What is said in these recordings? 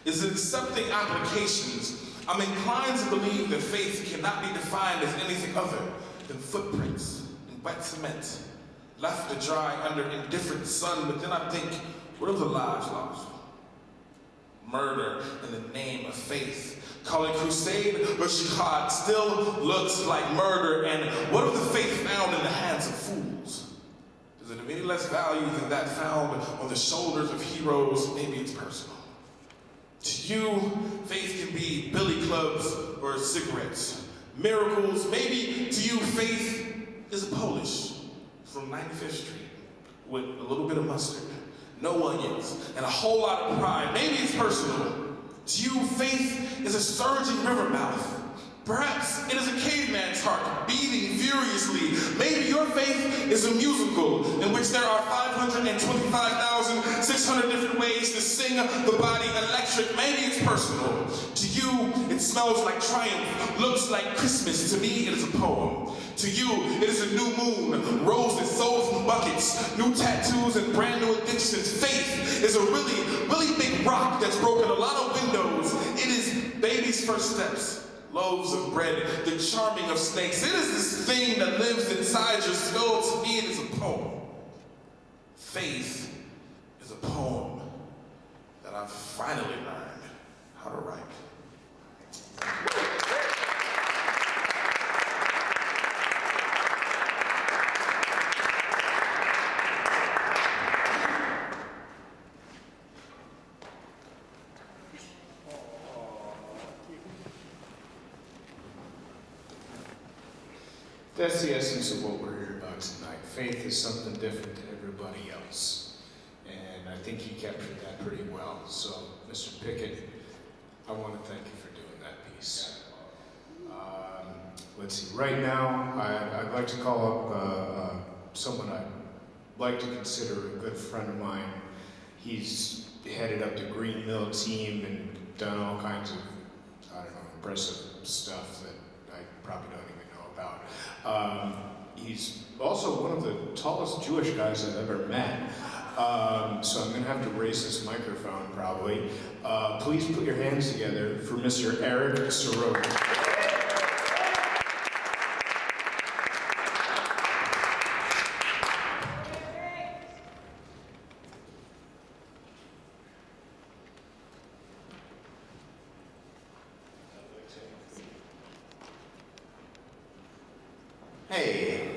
is in accepting applications. I'm inclined to believe that faith cannot be defined as anything other than footprints in wet cement, left to dry under indifferent sun. But then I think, what are the lives lost? Murder in the name of faith. Calling crusade or jihad still looks like murder. And what of the faith found in the hands of fools? Is it of any less value than that found on the shoulders of heroes? Maybe it's personal. To you, faith can be billy clubs or cigarettes. Miracles, maybe to you, faith is a Polish from 95th Street with a little bit of mustard, no onions, and a whole lot of pride. Maybe it's personal. To you, faith is a surging river mouth. Perhaps it is a caveman's heart beating furiously. Maybe your faith is a musical in which there are 525,600 different ways to sing the body electric. Maybe it's personal. To you, it smells like triumph, looks like Christmas. To me, it is a poem. To you, it is a new moon, roses sold from buckets, new tattoos and brand new addictions. Faith is a really, really big rock that's broken a lot of windows. It is baby's first steps. Loaves of bread, the charming of snakes. It is this thing that lives inside your skull. To me, it is a poem. Faith is a poem that I've finally learned how to write. That's the essence of what we're here about tonight. Faith is something different to everybody else. And I think he captured that pretty well. So, Mr. Pickett, I want to thank you for doing that piece. Let's see, right now, I'd like to call up someone I'd like to consider a good friend of mine. He's headed up the Green Mill team and done all kinds of, impressive stuff that I probably don't even know about. He's also one of the tallest Jewish guys I've ever met. So I'm going to have to raise this microphone probably. Please put your hands together for Mr. Eric Soroka. Hey,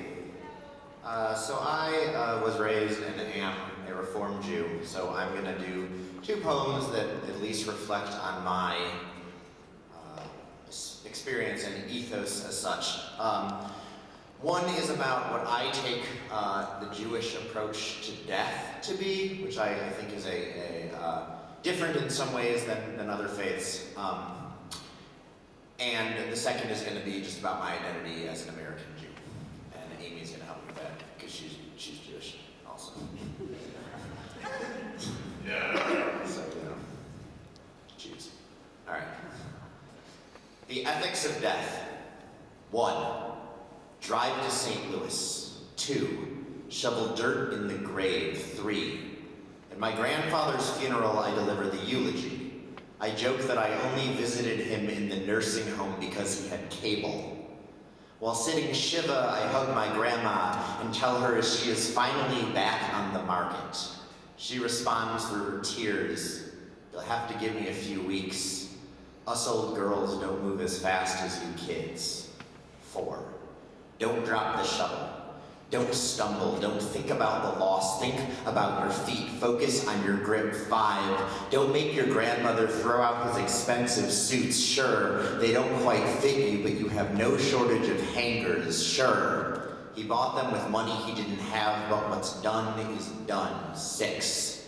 so I was raised and am a Reformed Jew, so I'm going to do two poems that at least reflect on my experience and ethos as such. One is about what I take the Jewish approach to death to be, which I think is different in some ways than other faiths. And the second is going to be just about my identity as an American Jew. And Amy's going to help me with that because she's Jewish also. Yeah. So, Jews. All right. The ethics of death. 1. Drive to St. Louis. 2. Shovel dirt in the grave. 3. At my grandfather's funeral, I deliver the eulogy. I joke that I only visited him in the nursing home because he had cable. While sitting Shiva, I hug my grandma and tell her she is finally back on the market. She responds through her tears, "You'll have to give me a few weeks. Us old girls don't move as fast as you kids." 4. Don't drop the shovel. Don't stumble. Don't think about the loss. Think about your feet. Focus on your grip. 5. Don't make your grandmother throw out his expensive suits. Sure, they don't quite fit you, but you have no shortage of hangers. Sure, he bought them with money he didn't have, but what's done is done. 6.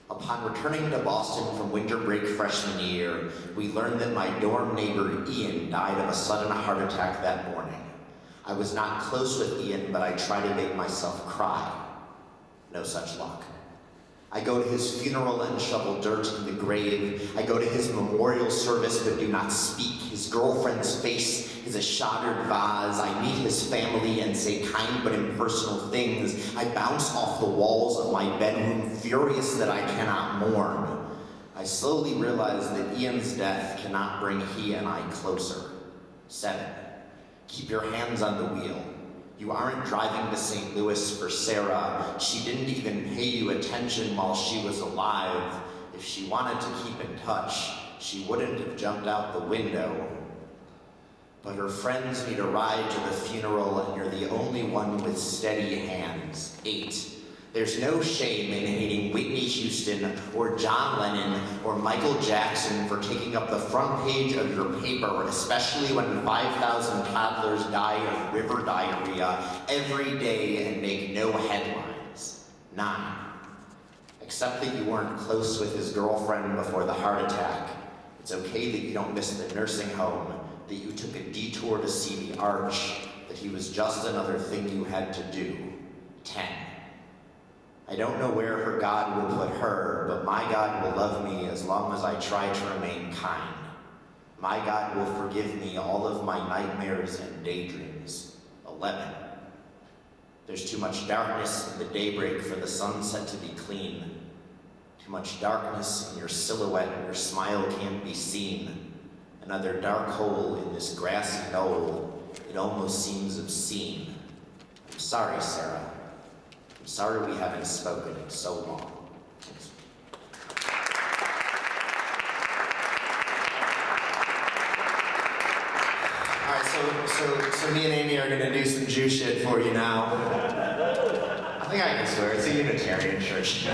Upon returning to Boston from winter break freshman year, we learned that my dorm neighbor Ian died of a sudden heart attack that morning. I was not close with Ian, but I try to make myself cry. No such luck. I go to his funeral and shovel dirt in the grave. I go to his memorial service, but do not speak. His girlfriend's face is a shattered vase. I meet his family and say kind but impersonal things. I bounce off the walls of my bedroom, furious that I cannot mourn. I slowly realized that Ian's death cannot bring he and I closer. 7. Keep your hands on the wheel. You aren't driving to St. Louis for Sarah. She didn't even pay you attention while she was alive. If she wanted to keep in touch, she wouldn't have jumped out the window. But her friends need a ride to the funeral, and you're the only one with steady hands. 8. There's no shame in hating Whitney Houston or John Lennon or Michael Jackson for taking up the front page of your paper, especially when 5,000 toddlers die of river diarrhea every day and make no headlines. 9. Accept that you weren't close with his girlfriend before the heart attack. It's okay that you don't miss the nursing home, that you took a detour to see the arch, that he was just another thing you had to do. 10. I don't know where her God will put her, but my God will love me as long as I try to remain kind. My God will forgive me all of my nightmares and daydreams. 11. There's too much darkness in the daybreak for the sunset to be clean. Too much darkness in your silhouette and your smile can't be seen. Another dark hole in this grassy knoll. It almost seems obscene. I'm sorry, Sarah. I'm sorry we haven't spoken in so long. Alright, so me and Amy are gonna do some Jew shit for you now. I think I can swear, it's a Unitarian church.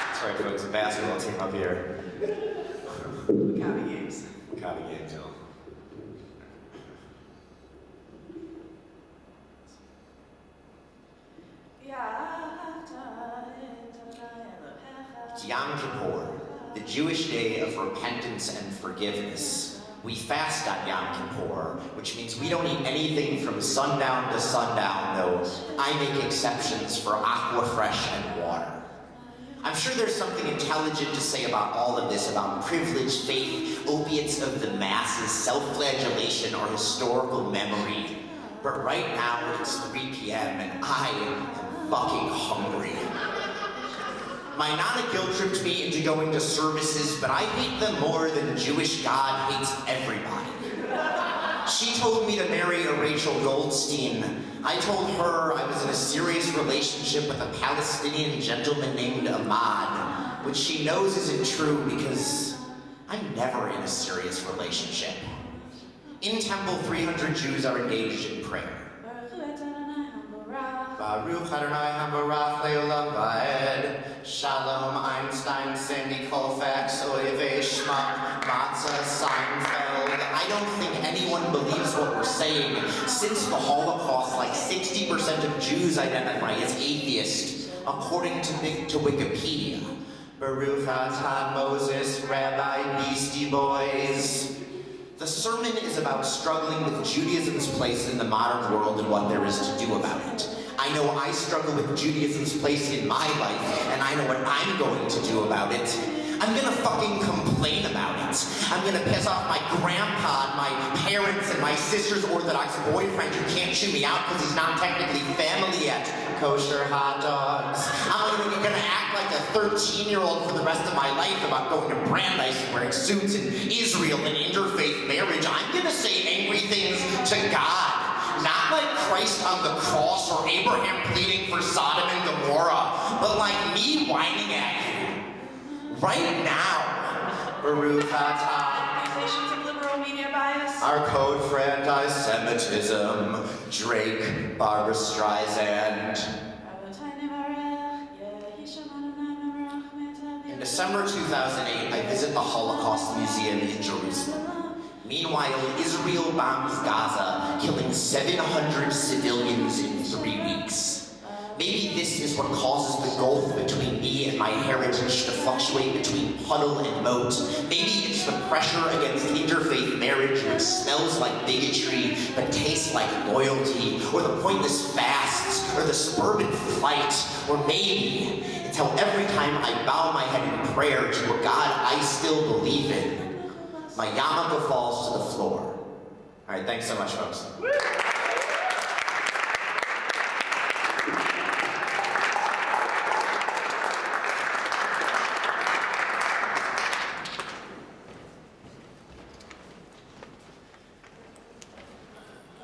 That's right, folks, a basketball team up here. Maccabi Games. Maccabi Games, y'all. It's Yom Kippur, the Jewish day of repentance and forgiveness. We fast on Yom Kippur, which means we don't eat anything from sundown to sundown, though I make exceptions for Aquafresh and water. I'm sure there's something intelligent to say about all of this, about privilege, faith, opiates of the masses, self-flagellation, or historical memory. But right now, it's 3 p.m. and I am fucking hungry. My Nana guilt-tripped me into going to services, but I hate them more than Jewish God hates everybody. She told me to marry a Rachel Goldstein. I told her I was in a serious relationship with a Palestinian gentleman named Ahmad, which she knows isn't true because I'm never in a serious relationship. In temple, 300 Jews are engaged in prayer. Baruch Adonai HaBarach Le'olam Va'ed. Shalom Einstein, Sandy Colfax, Oive Schmuck, Matzah Seinfeld. I don't think anyone believes what we're saying. Since the Holocaust, like 60% of Jews identify as atheist, according to Wikipedia. Baruch Atah Moses, Rabbi Beastie Boys. The sermon is about struggling with Judaism's place in the modern world and what there is to do about it. I know I struggle with Judaism's place in my life, and I know what I'm going to do about it. I'm gonna fucking complain about it. I'm gonna piss off my grandpa, my parents, and my sister's Orthodox boyfriend who can't chew me out because he's not technically family yet. Kosher hot dogs. I'm gonna act like a 13-year-old for the rest of my life about going to Brandeis and wearing suits in Israel and interfaith marriage. I'm gonna say angry things to God. Not like Christ on the cross or Abraham pleading for Sodom and Gomorrah, but like me whining at you. Right now. Baruch Atah. Accusations of liberal media bias. Our code for anti-Semitism. Drake, Barbara Streisand. In December 2008, I visit the Holocaust Museum in Jerusalem. Meanwhile, Israel bombs Gaza, killing 700 civilians in 3 weeks. Maybe this is what causes the gulf between me and my heritage to fluctuate between puddle and moat. Maybe it's the pressure against interfaith marriage which smells like bigotry but tastes like loyalty, or the pointless fasts, or the suburban flight, or maybe it's how every time I bow my head in prayer to a God I still believe in, my yarmulke falls to the floor. All right, thanks so much, folks.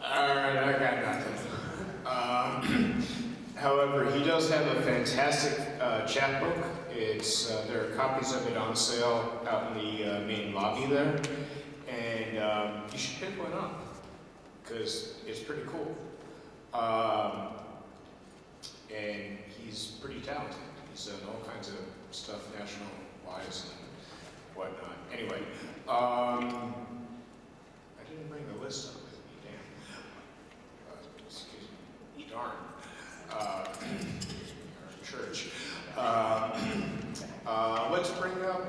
Alright, I got nothing. However, he does have a fantastic chapbook. There are copies of it on sale out in the main lobby there. And you should pick one up, because it's pretty cool. And he's pretty talented. He's done all kinds of stuff national-wise and whatnot. Anyway, I didn't bring the list up with me, damn. Excuse me, darn. Our church. Let's bring up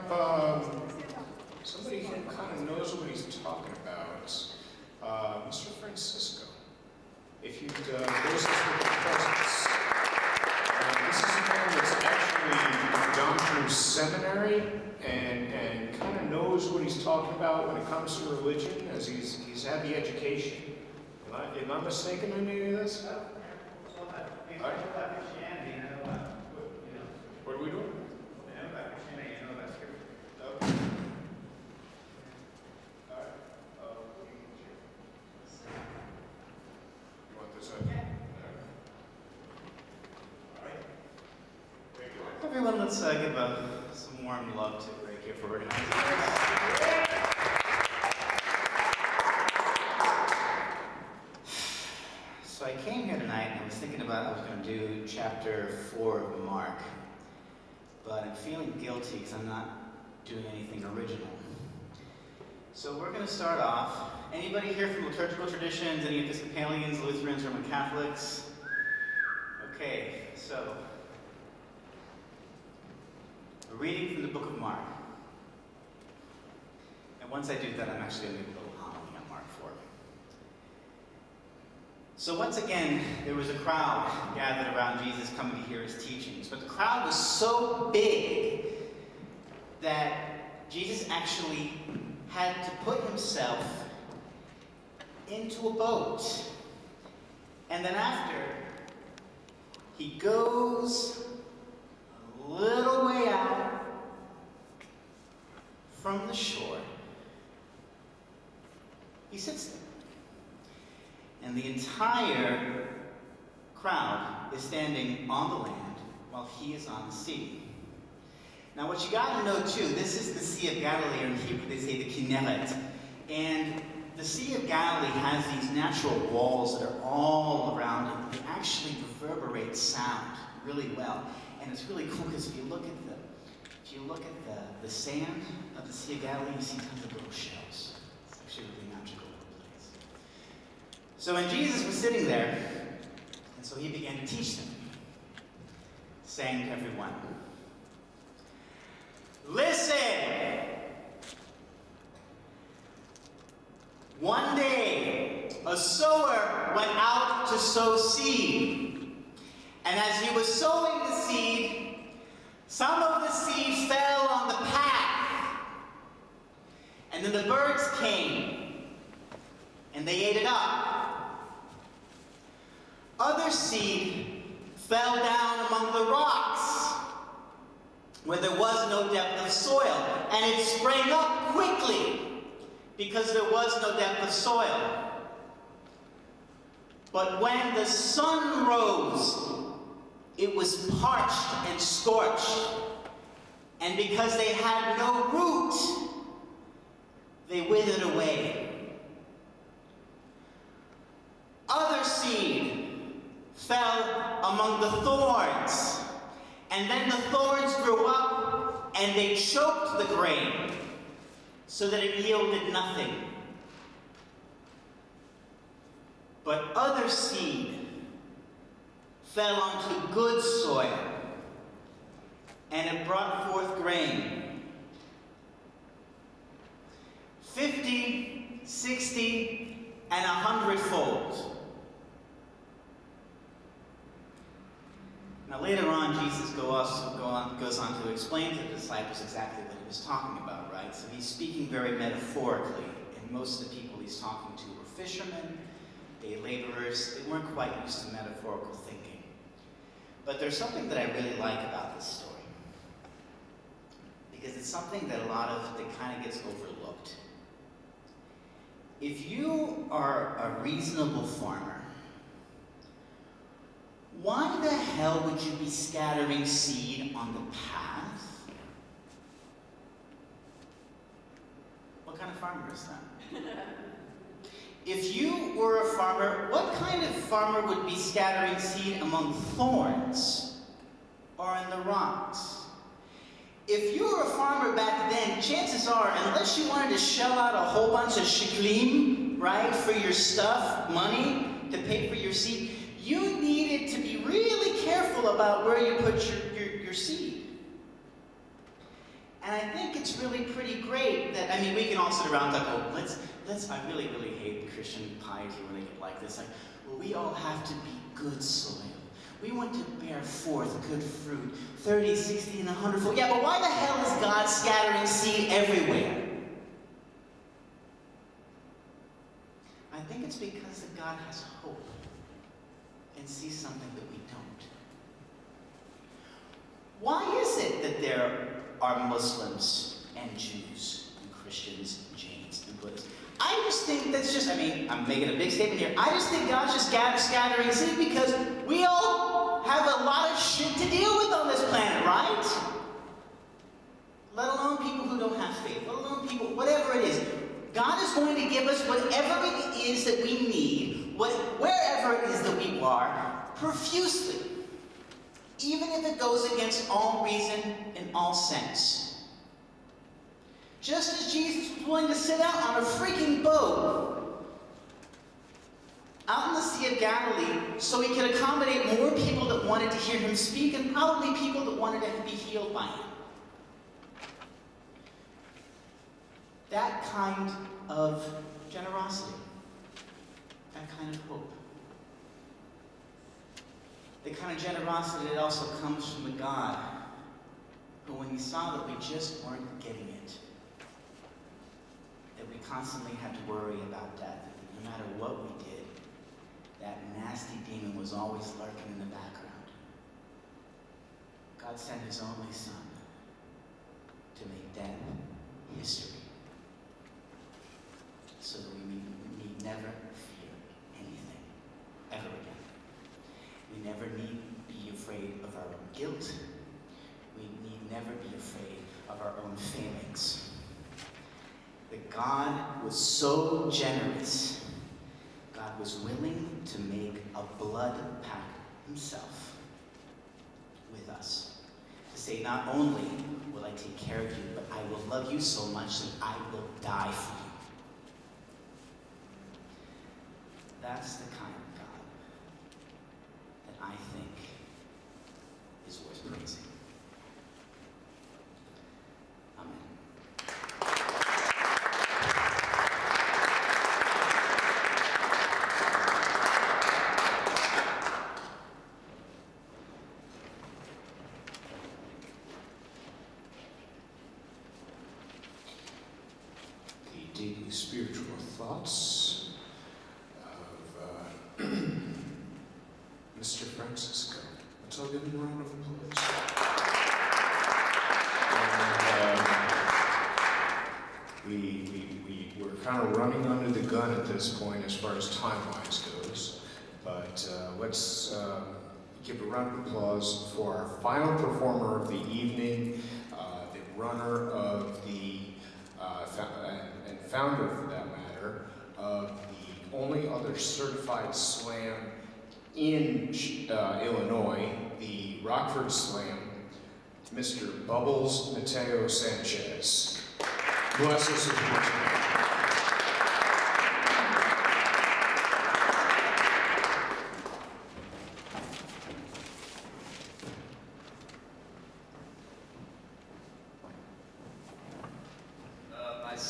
somebody who kind of knows what he's talking about. Mr. Francisco, if you'd grace us with your presence. This is a man that's actually gone through seminary and kind of knows what he's talking about when it comes to religion, as he's had the education. Am I mistaken in any of this? What are we doing? Everyone, let's give some warm love to Ray here for organizing this. So I came here tonight and I was thinking about I was going to do chapter 4 of Mark, but I'm feeling guilty because I'm not doing anything original. So we're going to start off. Anybody here from liturgical traditions? Any Episcopalians, Lutherans, Roman Catholics? Okay, so a reading from the book of Mark. And once I do that, I'm actually going to give a little homily on Mark 4. So once again, there was a crowd gathered around Jesus coming to hear his teachings. But the crowd was so big that Jesus actually had to put himself into a boat. And then after, he goes a little way out from the shore. He sits there. And the entire crowd is standing on the land while he is on the sea. Now what you gotta know too, this is the Sea of Galilee, or in Hebrew they say the Kinneret. And the Sea of Galilee has these natural walls that are all around it. They actually reverberate sound really well. And it's really cool because if you look at the sand of the Sea of Galilee, you see tons of little shells. It's actually a really magical little place. So when Jesus was sitting there, and so he began to teach them, saying to everyone, "Listen! One day, a sower went out to sow seed. And as he was sowing the seed, some of the seed fell on the path. And then the birds came, and they ate it up. Other seed fell down among the rocks, where there was no depth of soil, and it sprang up quickly, because there was no depth of soil. But when the sun rose, it was parched and scorched. And because they had no root, they withered away. Other seed fell among the thorns. And then the thorns grew up and they choked the grain, so that it yielded nothing. But other seed fell onto good soil, and it brought forth grain. 50, 60, and 100-fold. Now later on, Jesus goes on to explain to the disciples exactly what he was talking about, right? So he's speaking very metaphorically, and most of the people he's talking to were fishermen, day laborers. They weren't quite used to metaphorical thinking. But there's something that I really like about this story, because it's something that kind of gets overlooked. If you are a reasonable farmer, why the hell would you be scattering seed on the path? What kind of farmer is that? If you were a farmer, what kind of farmer would be scattering seed among thorns or in the rocks? If you were a farmer back then, chances are, unless you wanted to shell out a whole bunch of sheklim, right, for your stuff, money, to pay for your seed, you needed to be really careful about where you put your seed. And I think it's really pretty great that, we can all sit around and go, I really, really hate Christian piety when they get like this. Like, well, we all have to be good soil. We want to bear forth good fruit, 30, 60, and 100-fold. Yeah, but why the hell is God scattering seed everywhere? I think it's because that God has hope and sees something that we don't. Why is it that there are Muslims and Jews and Christians and Jains and Buddhists? I just think that's just, I'm making a big statement here. I just think God's just scattering seed because we all have a lot of shit to deal with on this planet, right? Let alone people who don't have faith, let alone people, whatever it is. God is going to give us whatever it is that we need, wherever it is that we are, profusely. Even if it goes against all reason and all sense. Just as Jesus was willing to sit out on a freaking boat out in the Sea of Galilee so he could accommodate more people that wanted to hear him speak and probably people that wanted to be healed by him. That kind of generosity, that kind of hope. The kind of generosity that also comes from the God who, when he saw that we just weren't getting it, that we constantly had to worry about death, no matter what we did, that nasty demon was always lurking in the background. God sent his only son to make death history, so that we need never fear anything ever again. We never need be afraid of our own guilt. We need never be afraid of our own failings. That God was so generous, God was willing to make a blood pact himself with us. To say, not only will I take care of you, but I will love you so much that I will die for you. That's the kind of God that I think is worth praising. Amen. The daily spiritual thoughts of Mr. Francisco. Let's all give him a round of applause. We're kind of running under the gun at this point as far as timelines goes, but let's give a round of applause for our final performer of the evening, the runner of the and founder, for that matter, of the only other certified slam in Illinois, the Rockford Slam, Mr. Bubbles Mateo Sanchez. Bless us with worship.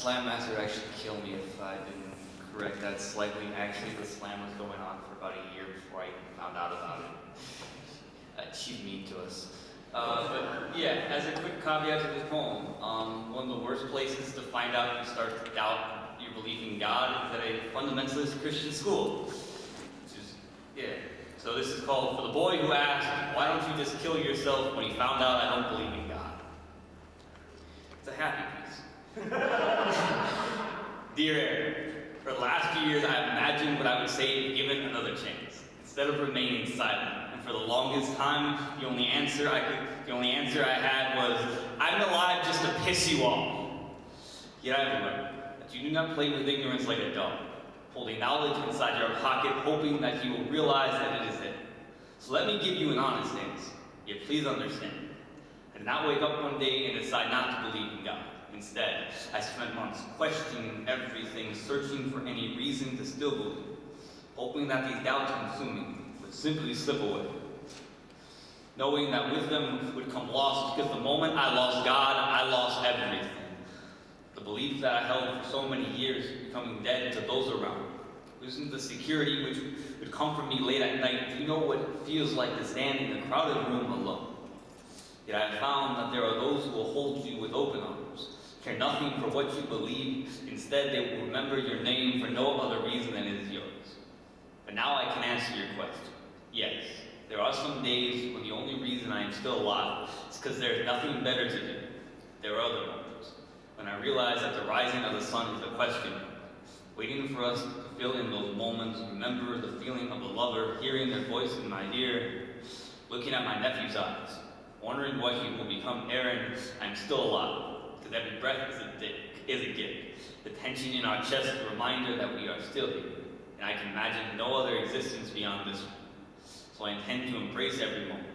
Slam Master would actually kill me if I didn't correct that slightly. Actually, the slam was going on for about a year before I even found out about it. She's mean to us. But yeah, as a quick caveat to this poem, one of the worst places to find out if you start to doubt your belief in God is at a fundamentalist Christian school. Which is, yeah. So this is called For the Boy Who Asked, Why Don't You Just Kill Yourself When He Found Out I Don't Believe in God? It's a happy piece. Dear Aaron, for the last few years I have imagined what I would say if given another chance, instead of remaining silent. For the longest time, the only answer I had was, I'm alive just to piss you off. Yet I have learned that you do not play with ignorance like a dog, holding knowledge inside your pocket, hoping that you will realize that it is there. So let me give you an honest answer, yet please understand. I did not wake up one day and decide not to believe in God. Instead, I spent months questioning everything, searching for any reason to still believe, hoping that these doubts consuming would simply slip away. Knowing that with them would come loss, because the moment I lost God, I lost everything. The belief that I held for so many years becoming dead to those around. Losing the security which would come from me late at night. Do you know what it feels like to stand in a crowded room alone? Yet I have found that there are those who will hold you with open arms, care nothing for what you believe. Instead, they will remember your name for no other reason than it is yours. But now I can answer your question. Yes, there are some days when the only reason I am still alive is because there is nothing better to do. There are other moments when I realize that the rising of the sun is a question mark, waiting for us to fill in those moments, remember the feeling of a lover, hearing their voice in my ear, looking at my nephew's eyes, wondering what he will become. Aaron, I'm still alive, because every breath is a gift. The tension in our chest, a reminder that we are still here, and I can imagine no other existence beyond this one. So I intend to embrace every moment,